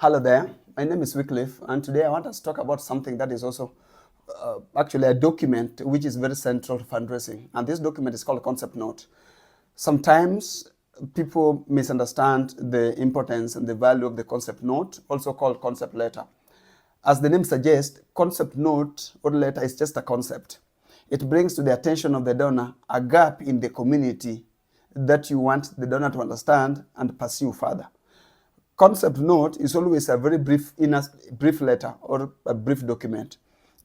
Hello there, my name is Wycliffe, and today I want us to talk about something that is also actually a document which is very central to fundraising. And this document is called a concept note. Sometimes people misunderstand the importance and the value of the concept note, also called concept letter. As the name suggests, concept note or letter is just a concept. It brings to the attention of the donor a gap in the community that you want the donor to understand and pursue further. Concept note is always a very brief letter or a brief document.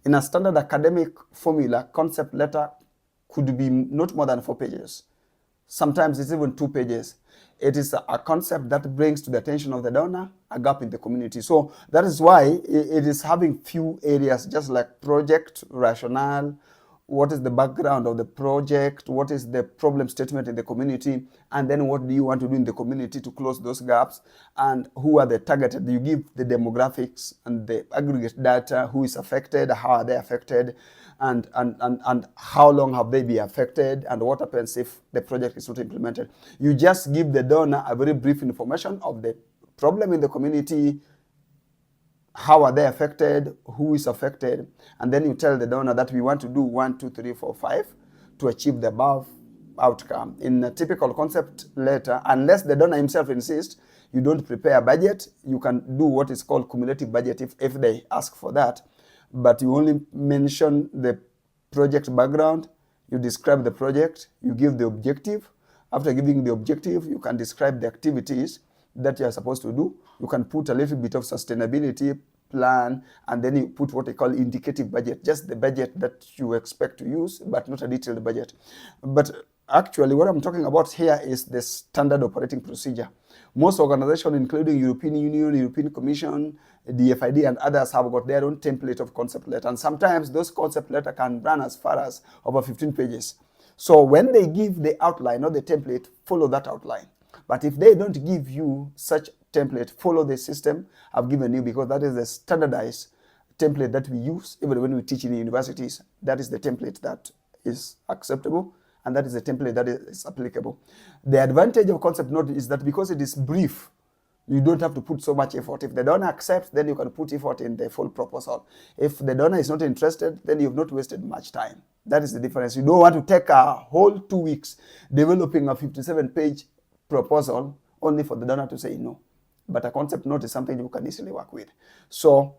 In a standard academic formula, concept letter could be not more than 4 pages. Sometimes it's even 2 pages. It is a concept that brings to the attention of the donor a gap in the community. So that is why it is having few areas, just like project, rationale, what is the background of the project, what is the problem statement in the community, and then what do you want to do in the community to close those gaps, and who are the targeted. You give the demographics and the aggregate data, who is affected, how are they affected, and how long have they been affected, and what happens if the project is not implemented. You just give the donor a very brief information of the problem in the community, how are they affected, who is affected, and then you tell the donor that we want to do 1, 2, 3, 4, 5 to achieve the above outcome. In a typical concept letter, unless the donor himself insists, you don't prepare a budget. You can do what is called cumulative budget if they ask for that, but you only mention the project background, you describe the project, you give the objective. After giving the objective, you can describe the activities that you are supposed to do. You can put a little bit of sustainability plan, and then you put what they call indicative budget, just the budget that you expect to use, but not a detailed budget. But actually, what I'm talking about here is the standard operating procedure. Most organizations, including European Union, European Commission, DFID, and others, have got their own template of concept letter. And sometimes those concept letter can run as far as over 15 pages. So when they give the outline or the template, follow that outline. But if they don't give you such template, follow the system I've given you, because that is the standardized template that we use even when we teach in universities. That is the template that is acceptable, and that is the template that is applicable. The advantage of concept note is that because it is brief, you don't have to put so much effort. If the donor accepts, then you can put effort in the full proposal. If the donor is not interested, then you've not wasted much time. That is the difference. You don't want to take a whole 2 weeks developing a 57-page proposal only for the donor to say no. But a concept note is something you can easily work with. So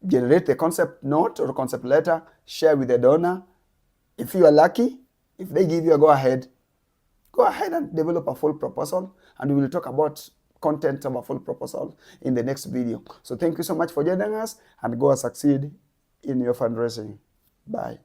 generate the concept note or concept letter, share with the donor. If you are lucky, if they give you a go ahead and develop a full proposal, and we will talk about content of a full proposal in the next video. So thank you so much for joining us, and go and succeed in your fundraising. Bye.